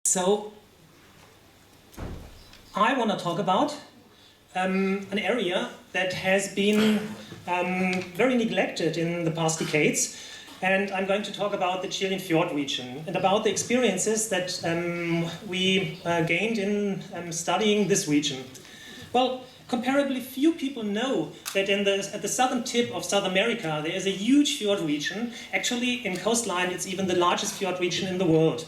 So I want to talk about an area that has been very neglected in the past decades, and I'm going to talk about the Chilean fjord region and about the experiences that we gained in studying this region. Well, comparably few people know that at the southern tip of South America there is a huge fjord region. Actually, in coastline it's even the largest fjord region in the world.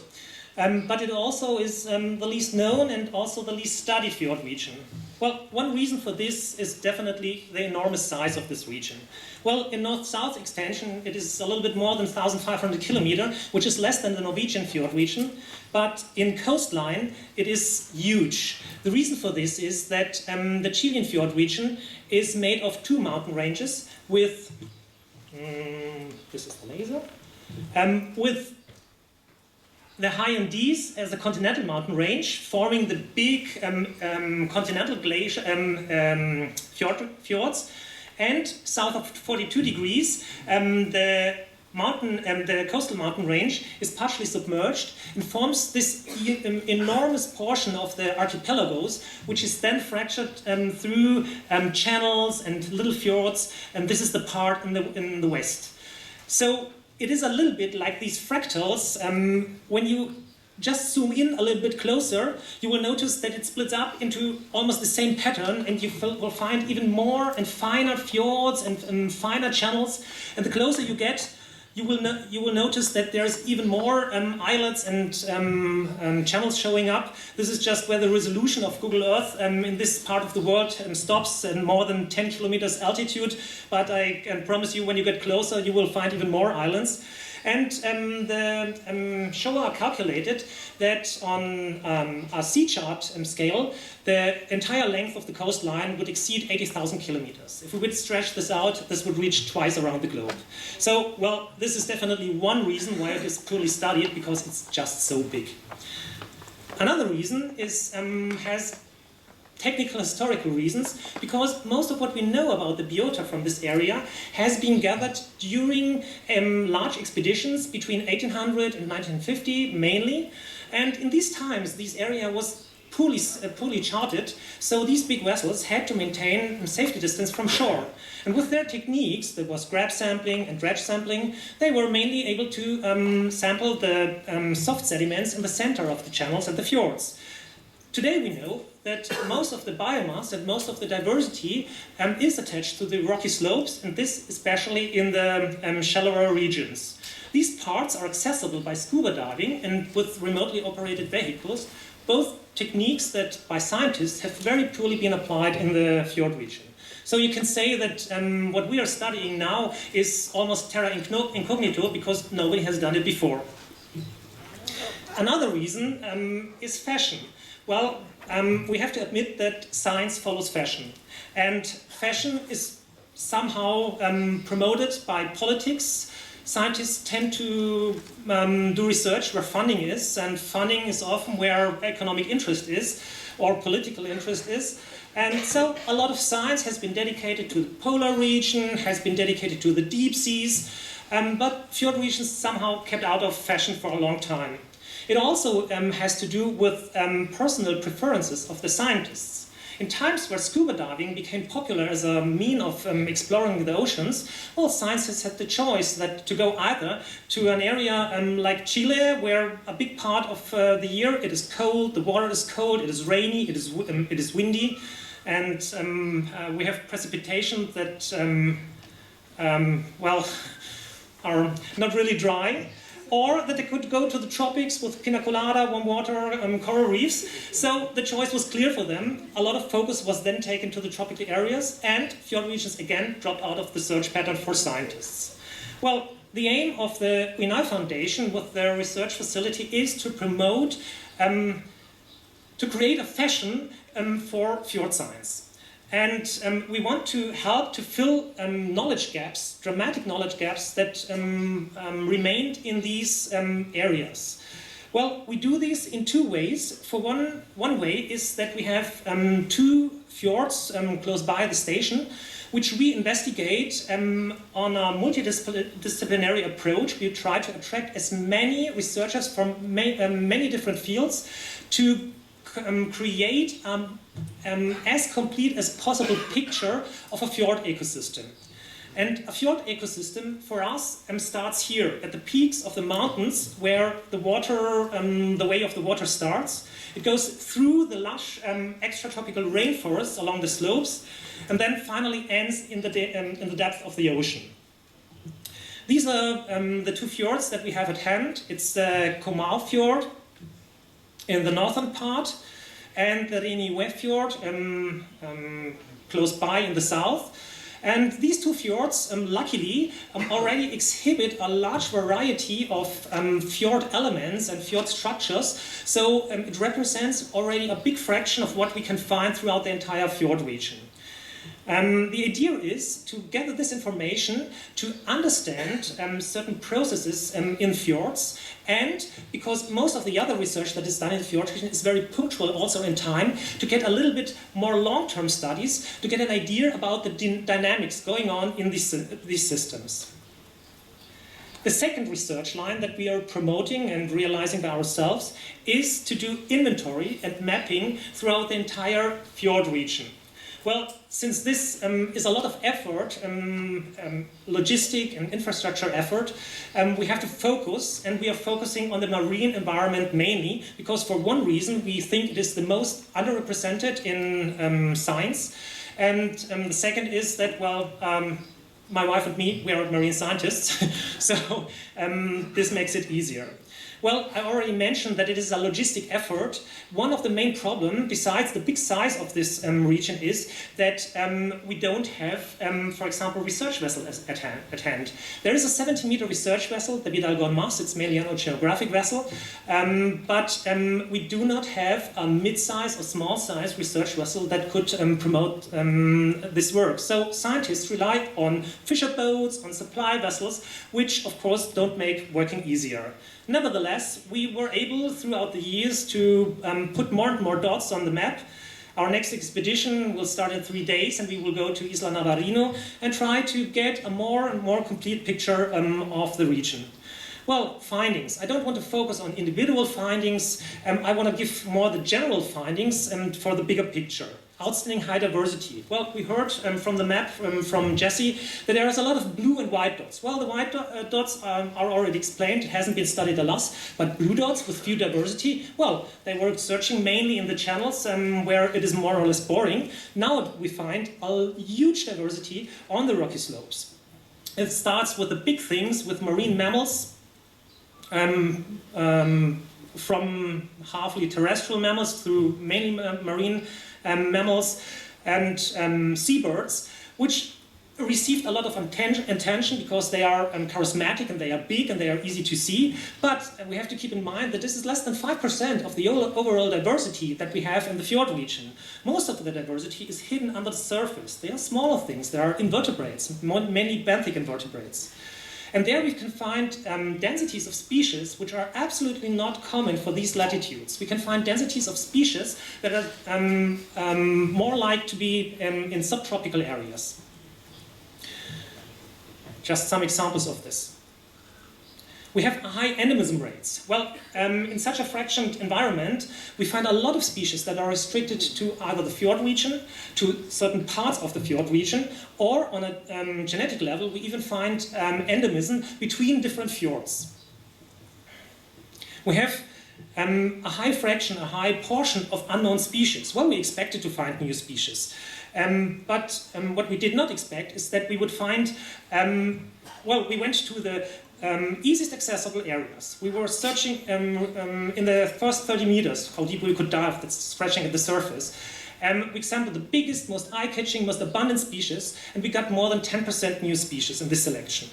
But it also is the least known and also the least studied fjord region. Well, one reason for this is definitely the enormous size of this region. Well, in north-south extension it is a little bit more than 1,500 kilometers, which is less than the Norwegian fjord region, but in coastline it is huge. The reason for this is that the Chilean fjord region is made of two mountain ranges with, this is the laser, with the high Andes as a continental mountain range, forming the big continental glacier fjords, and south of 42 degrees, the coastal mountain range is partially submerged and forms this enormous portion of the archipelagos, which is then fractured through channels and little fjords, and this is the part in the west. So it is a little bit like these fractals. When you just zoom in a little bit closer, you will notice that it splits up into almost the same pattern, and you will find even more and finer fjords and finer channels. And the closer you get, you will notice that there's even more islets and channels showing up. This is just where the resolution of Google Earth in this part of the world stops at more than 10 kilometers altitude. But I can promise you, when you get closer, you will find even more islands. And the shower calculated that on a sea chart scale, the entire length of the coastline would exceed 80,000 kilometers. If we would stretch this out, this would reach twice around the globe. So, well, this is definitely one reason why it is poorly studied, because it's just so big. Another reason is has technical historical reasons, because most of what we know about the biota from this area has been gathered during large expeditions between 1800 and 1950 mainly, and in these times this area was poorly charted, so these big vessels had to maintain safety distance from shore. And with their techniques, there was grab sampling and dredge sampling, they were mainly able to sample the soft sediments in the center of the channels and the fjords. Today we know that most of the biomass and most of the diversity is attached to the rocky slopes, and this especially in the shallower regions. These parts are accessible by scuba diving and with remotely operated vehicles, both techniques that by scientists have very poorly been applied in the fjord region. So you can say that what we are studying now is almost terra incognito, because nobody has done it before. Another reason is fashion. Well, we have to admit that science follows fashion, and fashion is somehow promoted by politics. Scientists tend to do research where funding is, and funding is often where economic interest is or political interest is. And so a lot of science has been dedicated to the polar region, has been dedicated to the deep seas, but fjord regions somehow kept out of fashion for a long time. It also has to do with personal preferences of the scientists. In times where scuba diving became popular as a mean of exploring the oceans, well, scientists had the choice to go either to an area like Chile, where a big part of the year it is cold, the water is cold, it is rainy, it is windy, and we have precipitation that, well, are not really dry. Or that they could go to the tropics with pina colada, warm water, coral reefs. So the choice was clear for them. A lot of focus was then taken to the tropical areas, and fjord regions again dropped out of the search pattern for scientists. Well, the aim of the Huinay Foundation with their research facility is to promote, to create a fashion for fjord science. And we want to help to fill knowledge gaps, dramatic knowledge gaps that remained in these areas. Well, we do this in two ways. For one way is that we have two fjords close by the station which we investigate on a multidisciplinary approach. We try to attract as many researchers from many different fields to create as complete as possible picture of a fjord ecosystem. And a fjord ecosystem for us starts here at the peaks of the mountains where the water, the way of the water starts. It goes through the lush extratropical rainforests along the slopes and then finally ends in the depth of the ocean. These are the two fjords that we have at hand. It's the Komau Fjord in the northern part and the Huinay Fjord close by in the south. And these two fjords, luckily, already exhibit a large variety of fjord elements and fjord structures, so it represents already a big fraction of what we can find throughout the entire fjord region. The idea is to gather this information to understand certain processes in fjords, and because most of the other research that is done in the fjord region is very punctual also in time, to get a little bit more long-term studies to get an idea about the dynamics going on in these systems. The second research line that we are promoting and realizing by ourselves is to do inventory and mapping throughout the entire fjord region. Well, since this is a lot of effort, logistic and infrastructure effort, we have to focus, and we are focusing on the marine environment mainly, because for one reason we think it is the most underrepresented in science, and the second is that, well, my wife and me, we are marine scientists, so this makes it easier. Well, I already mentioned that it is a logistic effort. One of the main problems, besides the big size of this region, is that we don't have, for example, research vessels at hand. There is a 70-meter research vessel, the Vidal-Gonmas. It's mainly an oceanographic vessel, but we do not have a mid-size or small-size research vessel that could promote this work. So scientists rely on fisher boats, on supply vessels, which of course don't make working easier. Nevertheless, we were able throughout the years to put more and more dots on the map. Our next expedition will start in 3 days, and we will go to Isla Navarino and try to get a more and more complete picture of the region. Well, findings. I don't want to focus on individual findings. I want to give more the general findings for the bigger picture. Outstanding high diversity. Well, we heard from the map from Jesse that there is a lot of blue and white dots. Well, the white dots are already explained. It hasn't been studied a lot. But blue dots with few diversity, well, they were searching mainly in the channels where it is more or less boring. Now we find a huge diversity on the rocky slopes. It starts with the big things, with marine mammals, from halfly terrestrial mammals through mainly marine mammals and seabirds, which received a lot of attention because they are charismatic and they are big and they are easy to see. But we have to keep in mind that this is less than 5% of the overall diversity that we have in the fjord region. Most of the diversity is hidden under the surface. They are smaller things. There are invertebrates, mainly benthic invertebrates. And there we can find densities of species which are absolutely not common for these latitudes. We can find densities of species that are more like to be in subtropical areas. Just some examples of this. We have high endemism rates. Well, in such a fractioned environment, we find a lot of species that are restricted to either the fjord region, to certain parts of the fjord region, or on a genetic level, we even find endemism between different fjords. We have a high fraction, a high portion of unknown species. Well, we expected to find new species. But what we did not expect is that we would find, well, we went to the easiest accessible areas. We were searching in the first 30 meters, how deep we could dive, that's scratching at the surface. We examined the biggest, most eye-catching, most abundant species, and we got more than 10% new species in this selection.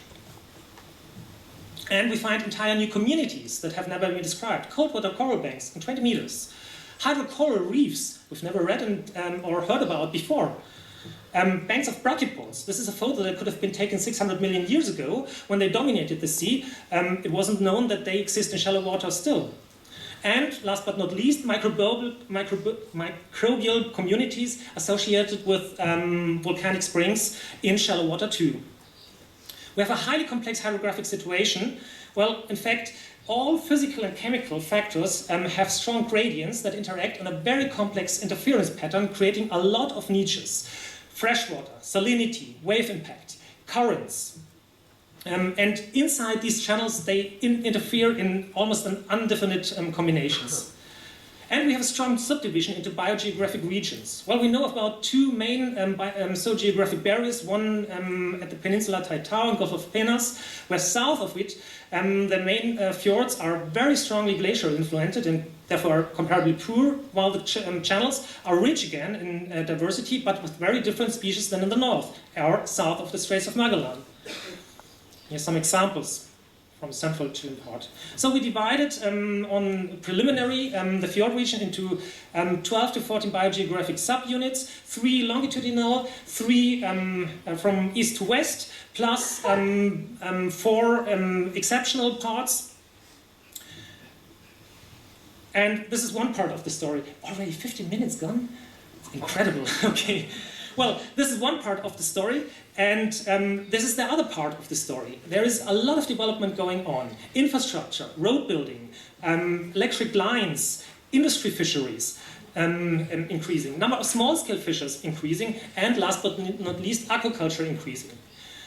And we find entire new communities that have never been described. Coldwater coral banks in 20 meters. Hydrocoral reefs we've never read or heard about before. Banks of brachypods. This is a photo that could have been taken 600 million years ago when they dominated the sea. It wasn't known that they exist in shallow water still. And last but not least, microbial communities associated with volcanic springs in shallow water too. We have a highly complex hydrographic situation. Well, in fact, all physical and chemical factors have strong gradients that interact on a very complex interference pattern, creating a lot of niches. Freshwater, salinity, wave impact, currents. And inside these channels, they interfere in almost an indefinite combinations. And we have a strong subdivision into biogeographic regions. Well, we know about two main geographic barriers, one at the peninsula Taitao and Gulf of Penas, where south of it the main fjords are very strongly glacial influenced and therefore comparably poor, while the channels are rich again in diversity, but with very different species than in the north, or south of the Straits of Magellan. Here's some examples from central Chilean part. So we divided on preliminary the fjord region into 12 to 14 biogeographic subunits, 3 longitudinal, 3 from east to west, plus 4 exceptional parts. And this is one part of the story. Already 15 minutes gone? Incredible, okay. Well, this is one part of the story, and this is the other part of the story. There is a lot of development going on. Infrastructure, road building, electric lines, industry fisheries increasing, number of small-scale fishers increasing, and last but not least, aquaculture increasing.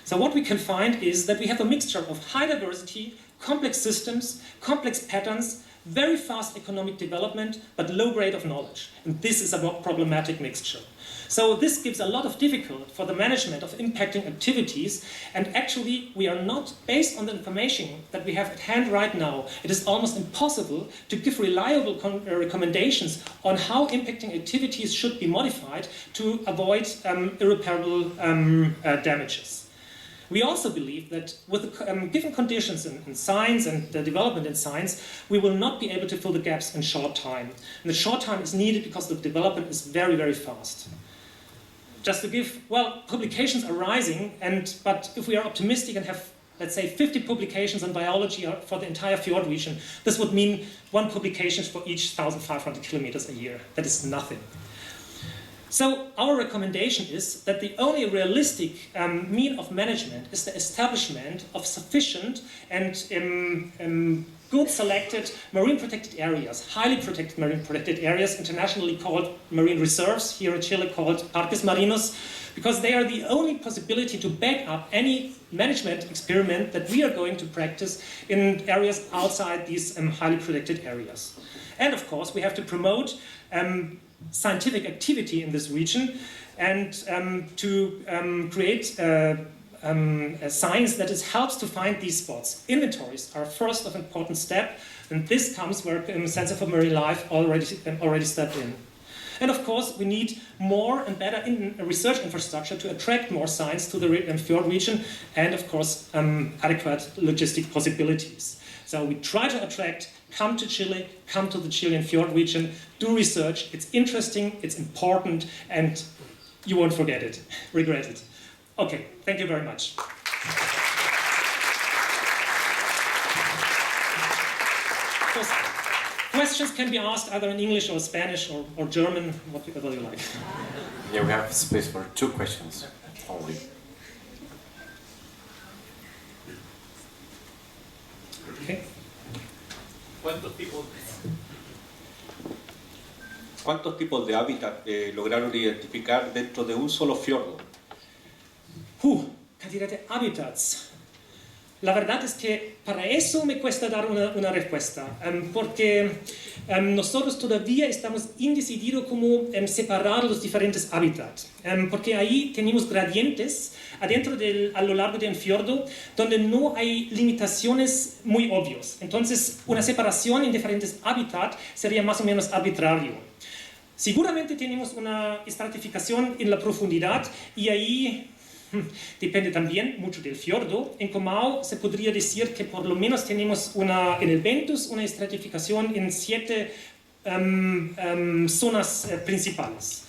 So what we can find is that we have a mixture of high diversity, complex systems, complex patterns, very fast economic development, but low grade of knowledge. And this is a problematic mixture. So this gives a lot of difficulty for the management of impacting activities, and actually we are not, based on the information that we have at hand right now, it is almost impossible to give reliable recommendations on how impacting activities should be modified to avoid irreparable damages. We also believe that with the given conditions in science and the development in science, we will not be able to fill the gaps in short time. And the short time is needed because the development is very, very fast. Just to give, well, publications are rising, but if we are optimistic and have, let's say, 50 publications on biology for the entire fjord region, this would mean 1 publication for each 1,500 kilometers a year. That is nothing. So our recommendation is that the only realistic mean of management is the establishment of sufficient and good selected marine protected areas, highly protected marine protected areas, internationally called marine reserves, here in Chile called parques marinos, because they are the only possibility to back up any management experiment that we are going to practice in areas outside these highly protected areas. And of course, we have to promote scientific activity in this region and to create a science that helps to find these spots. Inventories are first of important step, and this comes where Center for Marine Life already stepped in. And of course, we need more and better research infrastructure to attract more science to the fjord region, and of course, adequate logistic possibilities. So we try to attract, come to Chile, come to the Chilean fjord region, do research. It's interesting, it's important, and you won't forget it, regret it. Okay, thank you very much. Questions can be asked either in English or Spanish or German, whatever you like. Yeah, we have space for 2 questions only. Okay. ¿Cuántos tipos de hábitat lograron identificar dentro de un solo fiordo? Cantidad de hábitats. La verdad es que para eso me cuesta dar una respuesta, porque nosotros todavía estamos indecididos cómo separar los diferentes hábitats, porque ahí tenemos gradientes adentro a lo largo del fiordo donde no hay limitaciones muy obvias. Entonces, una separación en diferentes hábitats sería más o menos arbitrario. Seguramente tenemos una estratificación en la profundidad y ahí depende también mucho del fiordo. En Comau se podría decir que por lo menos tenemos en el Ventus una estratificación en 7 zonas principales.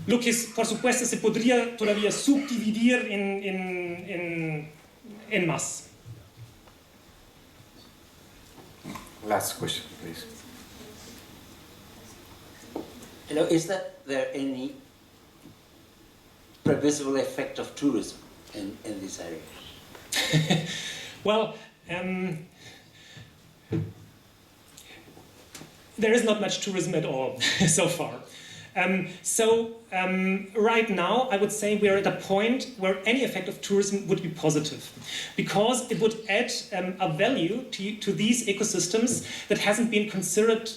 Lo que por supuesto se podría todavía subdividir en más. Last question, please. You know, is there any previsible effect of tourism in this area? Well, there is not much tourism at all so far. Right now, I would say we are at a point where any effect of tourism would be positive, because it would add a value to these ecosystems that hasn't been considered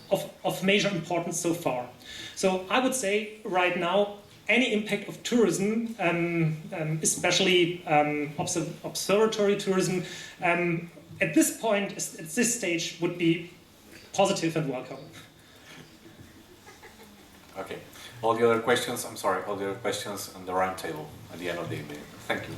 of major importance so far. So I would say right now, any impact of tourism, especially observatory tourism, at this point, at this stage, would be positive and welcome. Okay. All the other questions, I'm sorry, all the other questions on the round table at the end of the evening. Thank you.